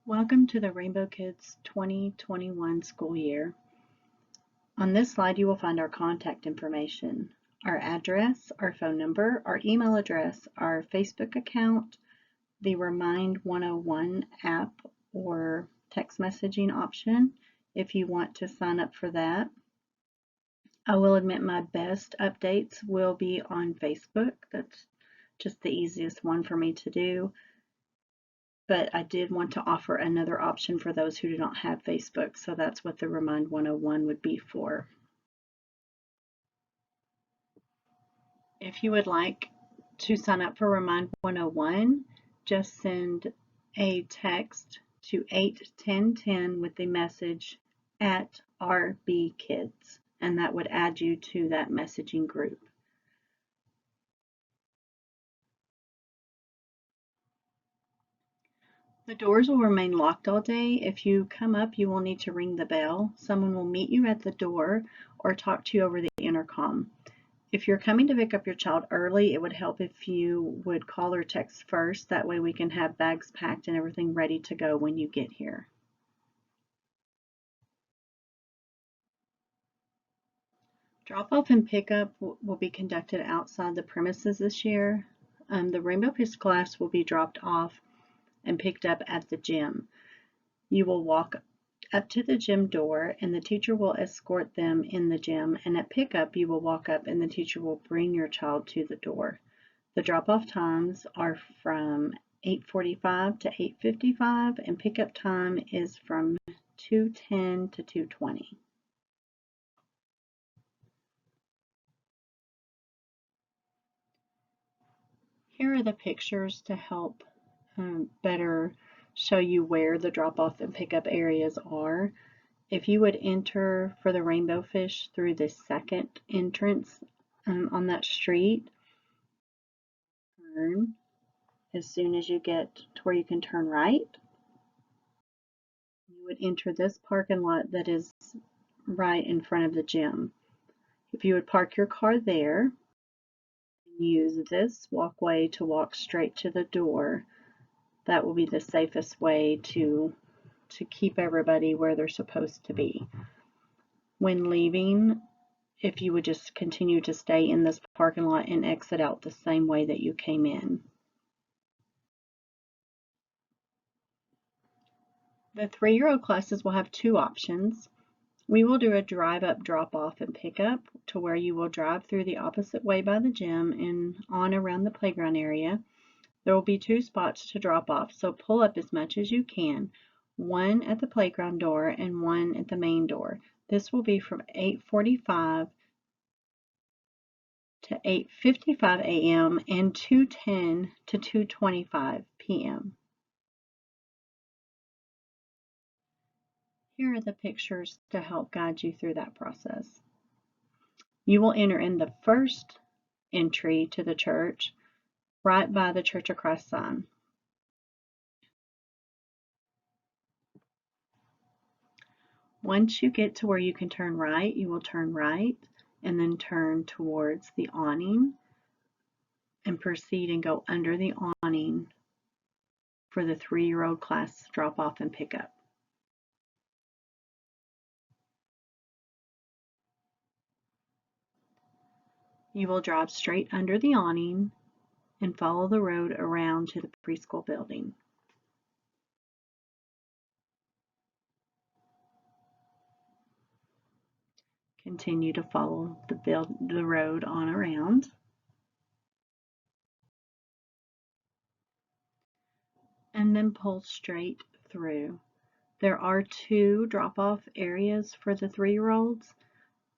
Welcome to the Rainbow Kids 2021 school year. On this slide, you will find our contact information, our address, our phone number, our email address, our Facebook account, the Remind 101 app or text messaging option if you want to sign up for that. I will admit my best updates will be on Facebook. That's just the easiest one for me to do. But I did want to offer another option for those who do not have Facebook, so that's what the Remind 101 would be for. If you would like to sign up for Remind 101, just send a text to 81010 with the message @RBKids, and that would add you to that messaging group. The doors will remain locked all day. If you come up, you will need to ring the bell. Someone will meet you at the door or talk to you over the intercom. If you're coming to pick up your child early, it would help if you would call or text first. That way we can have bags packed and everything ready to go when you get here. Drop-off and pickup will be conducted outside the premises this year. The Rainbow Kids class will be dropped off and picked up at the gym. You will walk up to the gym door and the teacher will escort them in the gym, and at pickup you will walk up and the teacher will bring your child to the door. The drop-off times are from 8:45 to 8:55 and pickup time is from 2:10 to 2:20. Here are the pictures to help better show you where the drop-off and pickup areas are. If you would enter for the rainbow fish through the second entrance on that street, turn as soon as you get to where you can turn right. You would enter this parking lot that is right in front of the gym. If you would park your car there, use this walkway to walk straight to the door. That will be the safest way to keep everybody where they're supposed to be. When leaving, if you would just continue to stay in this parking lot and exit out the same way that you came in. The 3-year-old classes will have two options. We will do a drive-up, drop-off, and pick-up to where you will drive through the opposite way by the gym and on around the playground area. There will be two spots to drop off, so pull up as much as you can, one at the playground door and one at the main door. This will be from 8:45 to 8:55 a.m. and 2:10 to 2:25 p.m. Here are the pictures to help guide you through that process. You will enter in the first entry to the church right by the Church of Christ sign. Once you get to where you can turn right, you will turn right and then turn towards the awning and proceed and go under the awning for the 3-year-old class drop off and pick up. You will drive straight under the awning and follow the road around to the preschool building. Continue to follow the road on around. And then pull straight through. There are two drop-off areas for the 3-year-olds,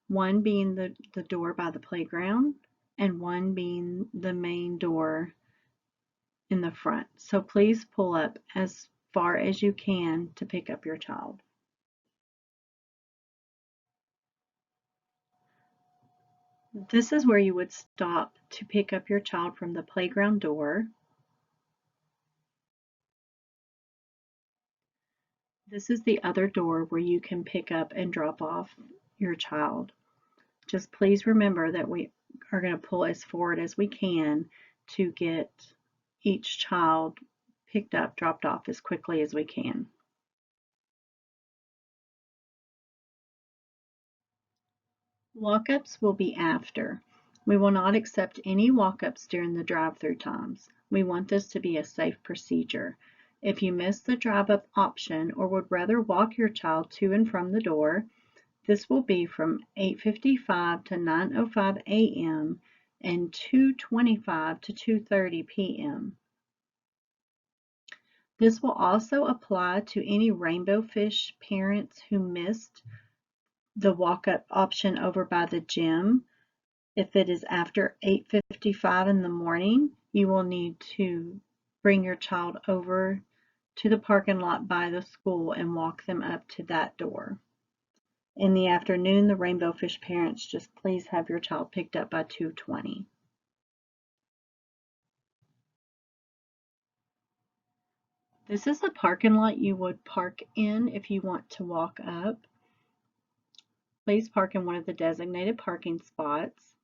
one being the door by the playground and one being the main door in the front. So please pull up as far as you can to pick up your child. This is where you would stop to pick up your child from the playground door. This is the other door where you can pick up and drop off your child. Just please remember that we are going to pull as forward as we can to get each child picked up, dropped off as quickly as we can. Walk-ups will be after. We will not accept any walk-ups during the drive-through times. We want this to be a safe procedure. If you miss the drive-up option or would rather walk your child to and from the door, this will be from 8:55 to 9:05 a.m. and 2:25 to 2:30 p.m. This will also apply to any Rainbow Fish parents who missed the walk-up option over by the gym. If it is after 8:55 in the morning, you will need to bring your child over to the parking lot by the school and walk them up to that door. In the afternoon, the Rainbow Fish parents, just please have your child picked up by 2:20. This is the parking lot you would park in if you want to walk up. Please park in one of the designated parking spots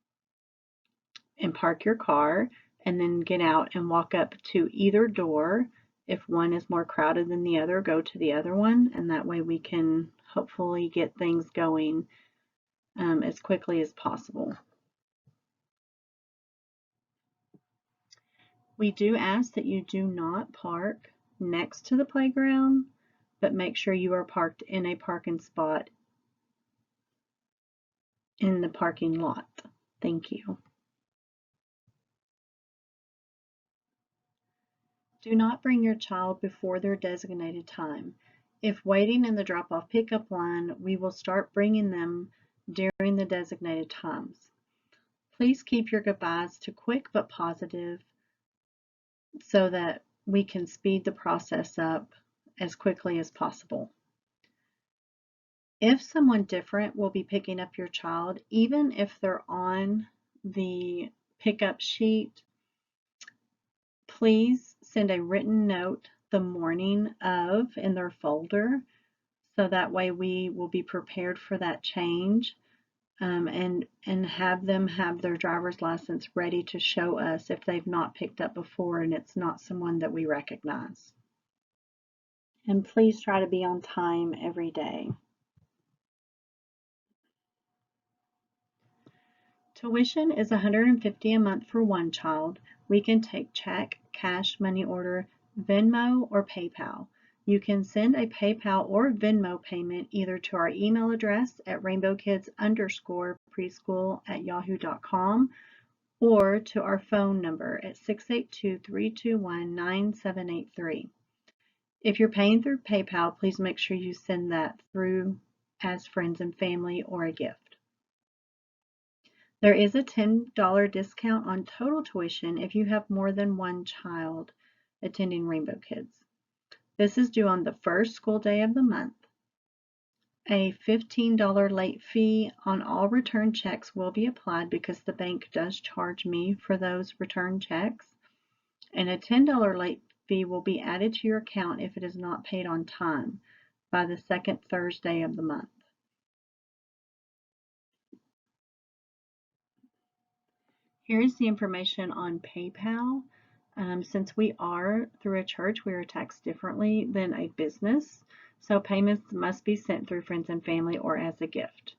and park your car, and then get out and walk up to either door. If one is more crowded than the other, go to the other one, and that way we can hopefully get things going as quickly as possible. We do ask that you do not park next to the playground, but make sure you are parked in a parking spot in the parking lot. Thank you. Do not bring your child before their designated time. If waiting in the drop-off pickup line, we will start bringing them during the designated times. Please keep your goodbyes to quick but positive so that we can speed the process up as quickly as possible. If someone different will be picking up your child, even if they're on the pickup sheet, please send a written note the morning of in their folder, so that way we will be prepared for that change, and have them have their driver's license ready to show us if they've not picked up before and it's not someone that we recognize. And please try to be on time every day. Tuition is $150 a month for one child. We can take check, cash, money order, Venmo, or PayPal. You can send a PayPal or Venmo payment either to our email address at rainbowkids_preschool@yahoo.com or to our phone number at 682-321-9783. If you're paying through PayPal, please make sure you send that through as friends and family or a gift. There is a $10 discount on total tuition if you have more than one child attending Rainbow Kids. This is due on the first school day of the month. A $15 late fee on all return checks will be applied because the bank does charge me for those return checks. And a $10 late fee will be added to your account if it is not paid on time by the second Thursday of the month. Here's the information on PayPal. Since we are through a church, we are taxed differently than a business, so payments must be sent through friends and family or as a gift.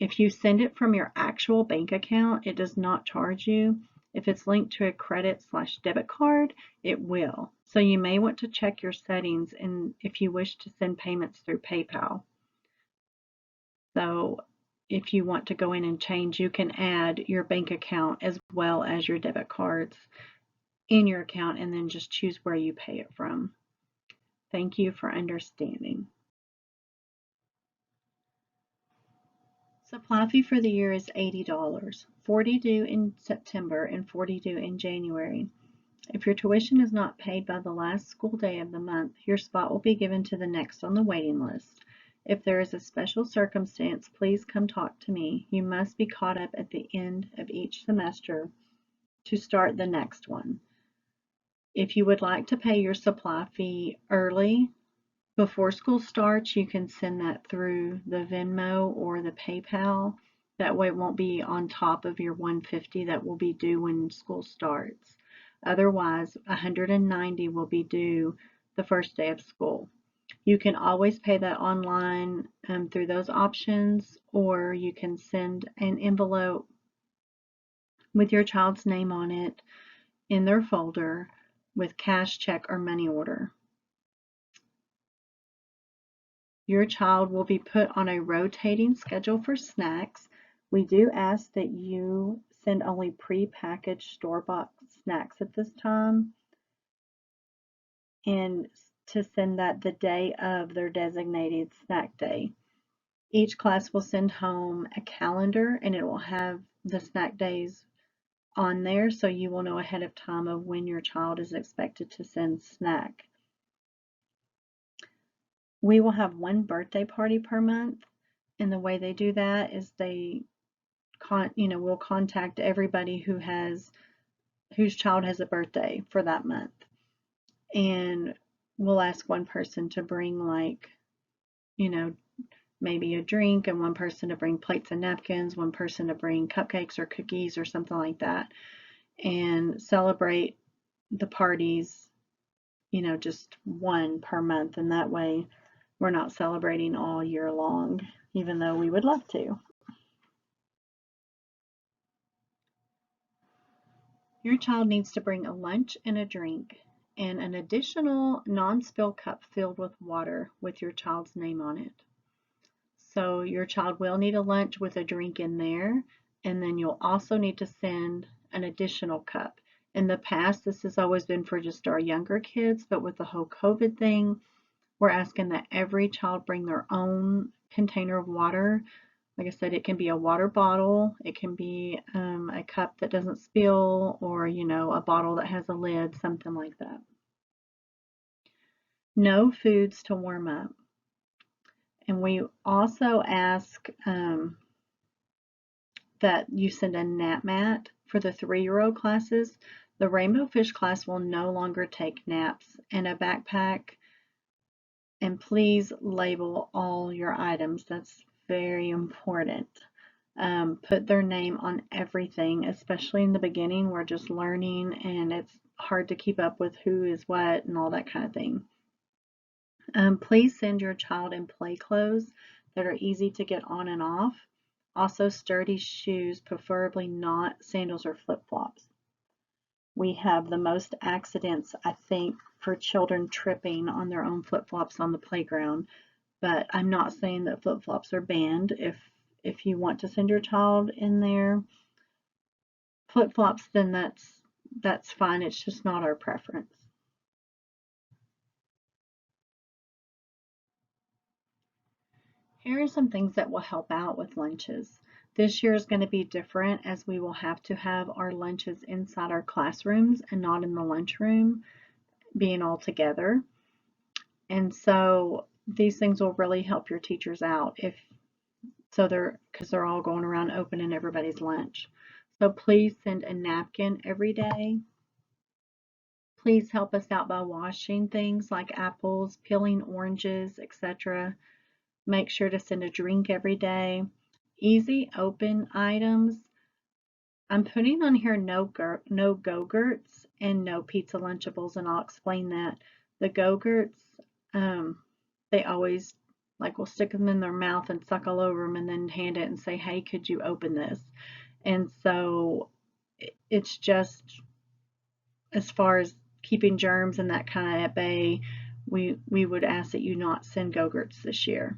If you send it from your actual bank account, it does not charge you. If it's linked to a credit/debit card, it will. So you may want to check your settings and if you wish to send payments through PayPal. So if you want to go in and change, you can add your bank account as well as your debit cards in your account and then just choose where you pay it from. Thank you for understanding. Supply fee for the year is $80, $40 due in September and $40 due in January. If your tuition is not paid by the last school day of the month, your spot will be given to the next on the waiting list. If there is a special circumstance, please come talk to me. You must be caught up at the end of each semester to start the next one. If you would like to pay your supply fee early before school starts, you can send that through the Venmo or the PayPal. That way it won't be on top of your $150 that will be due when school starts. Otherwise, $190 will be due the first day of school. You can always pay that online through those options, or you can send an envelope with your child's name on it in their folder with cash, check, or money order. Your child will be put on a rotating schedule for snacks. We do ask that you send only pre-packaged store-bought snacks at this time, and to send that the day of their designated snack day. Each class will send home a calendar, and it will have the snack days on there, so you will know ahead of time of when your child is expected to send snack. We will have one birthday party per month, and the way they do that is they will contact everybody whose child has a birthday for that month, and we'll ask one person to bring, like, maybe a drink, and one person to bring plates and napkins, one person to bring cupcakes or cookies or something like that, and celebrate the parties, just one per month, and that way we're not celebrating all year long, even though we would love to. Your child needs to bring a lunch and a drink and an additional non-spill cup filled with water with your child's name on it. So your child will need a lunch with a drink in there, and then you'll also need to send an additional cup. In the past, this has always been for just our younger kids, but with the whole COVID thing, we're asking that every child bring their own container of water. Like I said, it can be a water bottle, it can be a cup that doesn't spill, or a bottle that has a lid, something like that. No foods to warm up. And we also ask that you send a nap mat for the 3-year-old classes. The Rainbow Fish class will no longer take naps, and a backpack. And please label all your items. That's very important. Put their name on everything, especially in the beginning. We're just learning, and it's hard to keep up with who is what and all that kind of thing. Please send your child in play clothes that are easy to get on and off. Also, sturdy shoes, preferably not sandals or flip-flops. We have the most accidents, I think, for children tripping on their own flip-flops on the playground, but I'm not saying that flip-flops are banned. If you want to send your child in there flip-flops, then that's fine. It's just not our preference. Here are some things that will help out with lunches. This year is going to be different, as we will have to have our lunches inside our classrooms and not in the lunchroom, being all together. And so these things will really help your teachers out because they're all going around opening everybody's lunch. So please send a napkin every day. Please help us out by washing things like apples, peeling oranges, etc. Make sure to send a drink every day. Easy open items. I'm putting on here no Go-Gurts and no pizza Lunchables, and I'll explain that. The Go-Gurts, they always will stick them in their mouth and suck all over them and then hand it and say, hey, could you open this? And so it's just, as far as keeping germs and that kind of at bay, we would ask that you not send Go-Gurts this year.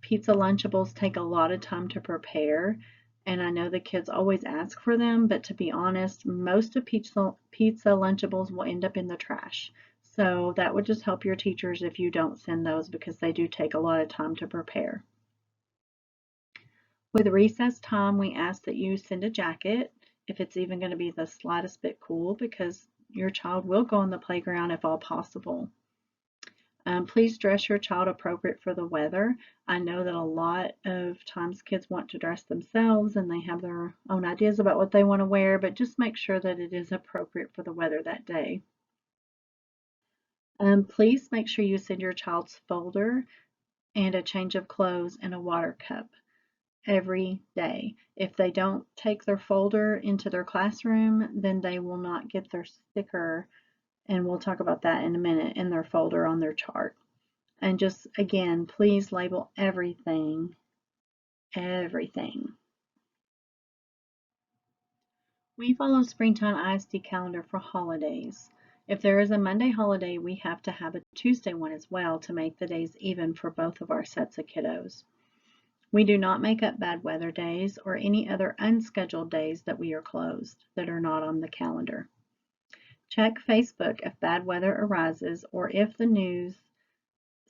Pizza Lunchables take a lot of time to prepare, and I know the kids always ask for them, but to be honest, most of pizza Lunchables will end up in the trash. So that would just help your teachers if you don't send those, because they do take a lot of time to prepare. With recess time, we ask that you send a jacket, if it's even going to be the slightest bit cool, because your child will go on the playground if all possible. Please dress your child appropriate for the weather. I know that a lot of times kids want to dress themselves and they have their own ideas about what they want to wear, but just make sure that it is appropriate for the weather that day. Please make sure you send your child's folder and a change of clothes and a water cup every day. If they don't take their folder into their classroom, then they will not get their sticker, and we'll talk about that in a minute, in their folder on their chart. And just, again, please label everything, everything. We follow Springtime ISD calendar for holidays. If there is a Monday holiday, we have to have a Tuesday one as well to make the days even for both of our sets of kiddos. We do not make up bad weather days or any other unscheduled days that we are closed that are not on the calendar. Check Facebook if bad weather arises or if the news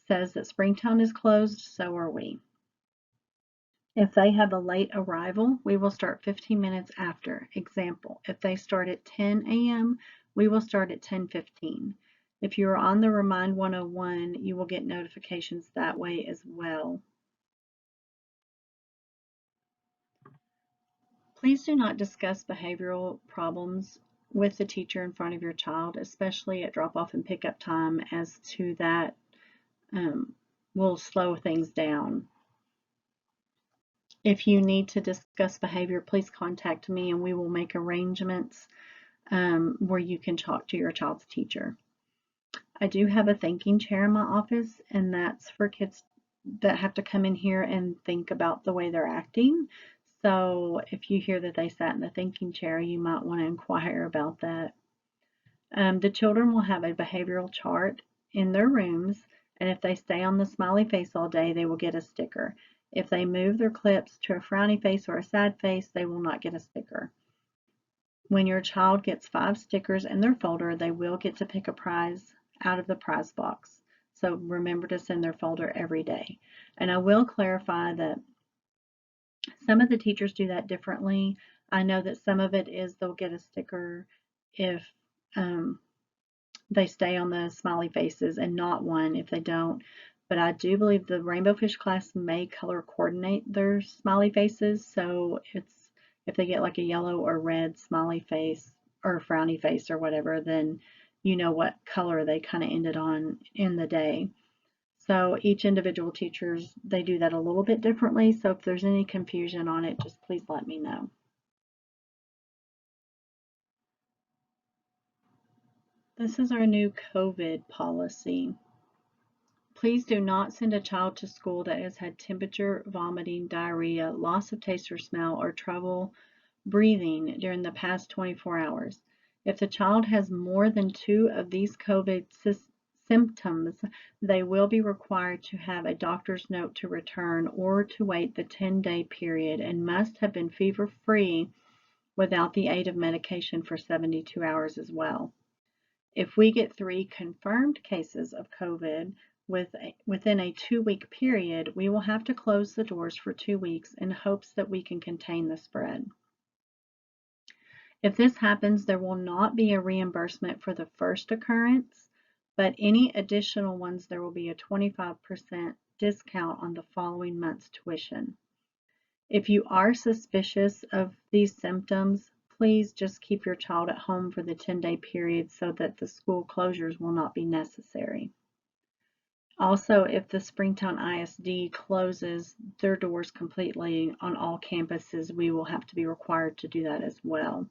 says that Springtown is closed, so are we. If they have a late arrival, we will start 15 minutes after. Example, if they start at 10 a.m., we will start at 10:15. If you are on the Remind 101, you will get notifications that way as well. Please do not discuss behavioral problems with the teacher in front of your child, especially at drop-off and pickup time, as to that will slow things down. If you need to discuss behavior, please contact me and we will make arrangements where you can talk to your child's teacher. I do have a thinking chair in my office, and that's for kids that have to come in here and think about the way they're acting. So if you hear that they sat in the thinking chair, you might want to inquire about that. The children will have a behavioral chart in their rooms, and if they stay on the smiley face all day, they will get a sticker. If they move their clips to a frowny face or a sad face, they will not get a sticker. When your child gets 5 stickers in their folder, they will get to pick a prize out of the prize box. So remember to send their folder every day. And I will clarify that some of the teachers do that differently. I know that some of it is they'll get a sticker if they stay on the smiley faces and not one if they don't. But I do believe the Rainbow Fish class may color coordinate their smiley faces. So it's if they get like a yellow or red smiley face or frowny face or whatever, then you know what color they kind of ended on in the day. So each individual teachers, they do that a little bit differently. So if there's any confusion on it, just please let me know. This is our new COVID policy. Please do not send a child to school that has had temperature, vomiting, diarrhea, loss of taste or smell, or trouble breathing during the past 24 hours. If the child has more than 2 of these COVID symptoms, they will be required to have a doctor's note to return or to wait the 10-day period and must have been fever-free without the aid of medication for 72 hours as well. If we get 3 confirmed cases of COVID within a 2-week period, we will have to close the doors for 2 weeks in hopes that we can contain the spread. If this happens, there will not be a reimbursement for the first occurrence, but any additional ones, there will be a 25% discount on the following month's tuition. If you are suspicious of these symptoms, please just keep your child at home for the 10-day period so that the school closures will not be necessary. Also, if the Springtown ISD closes their doors completely on all campuses, we will have to be required to do that as well.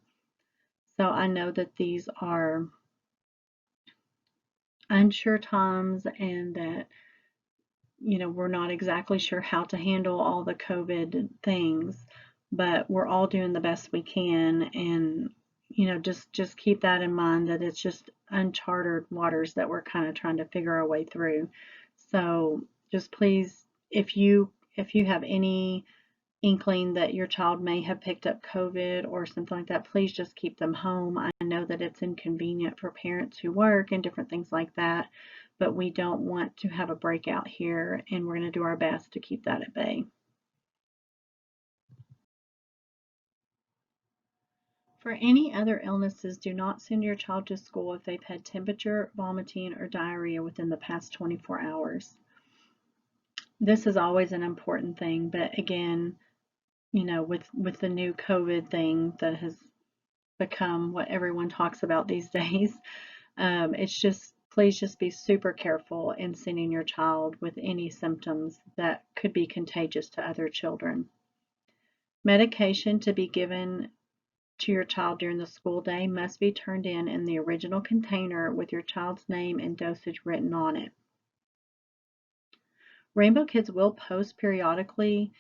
So I know that these are unsure times and that we're not exactly sure how to handle all the COVID things, but we're all doing the best we can, and just keep that in mind, that it's just uncharted waters that we're kind of trying to figure our way through. So just please, if you have any inkling that your child may have picked up COVID or something like that, please just keep them home. I know that it's inconvenient for parents who work and different things like that, but we don't want to have a breakout here, and we're going to do our best to keep that at bay. For any other illnesses, do not send your child to school if they've had temperature, vomiting, or diarrhea within the past 24 hours. This is always an important thing, but again, with the new COVID thing that has become what everyone talks about these days, it's just, please just be super careful in sending your child with any symptoms that could be contagious to other children. Medication to be given to your child during the school day must be turned in the original container with your child's name and dosage written on it. Rainbow Kids will post periodically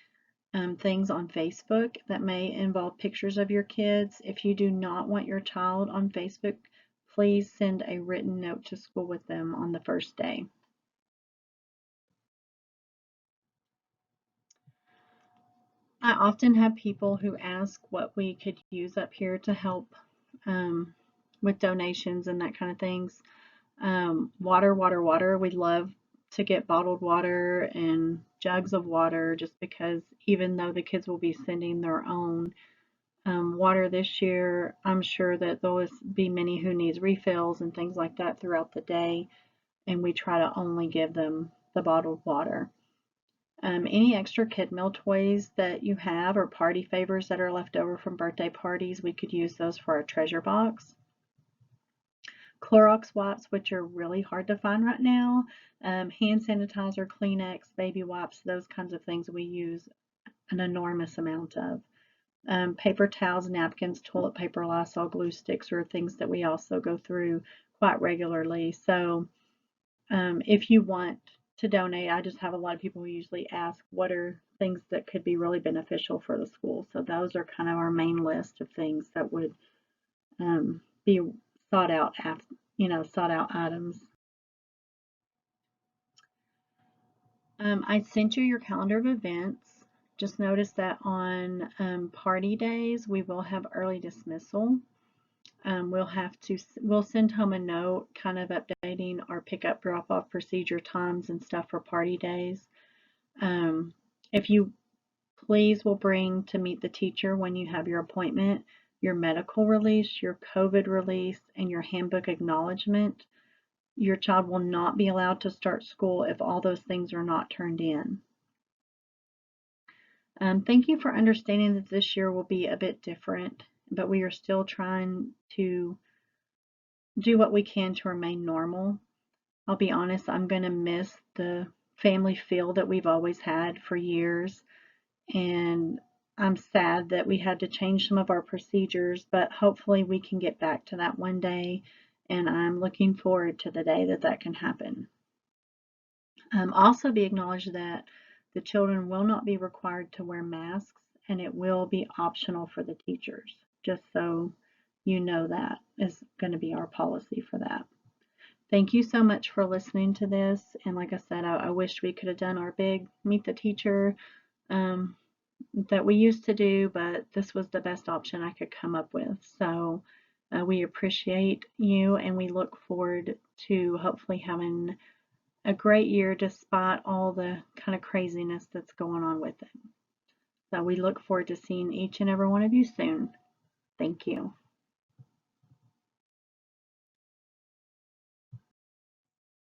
things on Facebook that may involve pictures of your kids. If you do not want your child on Facebook, please send a written note to school with them on the first day. I often have people who ask what we could use up here to help um, with donations and that kind of things. Water, water, water. We love to get bottled water and jugs of water just because even though the kids will be sending their own water this year, I'm sure that there'll be many who needs refills and things like that throughout the day, and we try to only give them the bottled water. Any extra kid meal toys that you have or party favors that are left over from birthday parties, we could use those for our treasure box. Clorox wipes, which are really hard to find right now, hand sanitizer, Kleenex, baby wipes, those kinds of things we use an enormous amount of. Paper towels, napkins, toilet paper, Lysol, glue sticks are things that we also go through quite regularly. So if you want to donate, I just have a lot of people who usually ask what are things that could be really beneficial for the school. So those are kind of our main list of things that would be sought out after, sought out items. I sent you your calendar of events. Just notice that on party days, we will have early dismissal. We'll send home a note kind of updating our pickup drop off procedure times and stuff for party days. If you please will bring to meet the teacher when you have your appointment, your medical release, your COVID release, and your handbook acknowledgement. Your child will not be allowed to start school if all those things are not turned in. Thank you for understanding that this year will be a bit different, but we are still trying to do what we can to remain normal. I'll be honest, I'm going to miss the family feel that we've always had for years, and I'm sad that we had to change some of our procedures, but hopefully we can get back to that one day, and I'm looking forward to the day that that can happen. Also be acknowledged that the children will not be required to wear masks, and it will be optional for the teachers, just so you know that is going to be our policy for that. Thank you so much for listening to this. And like I said, I wish we could have done our big meet the teacher that we used to do, but this was the best option I could come up with. So we appreciate you, and we look forward to hopefully having a great year despite all the kind of craziness that's going on with it. So we look forward to seeing each and every one of you soon. Thank you.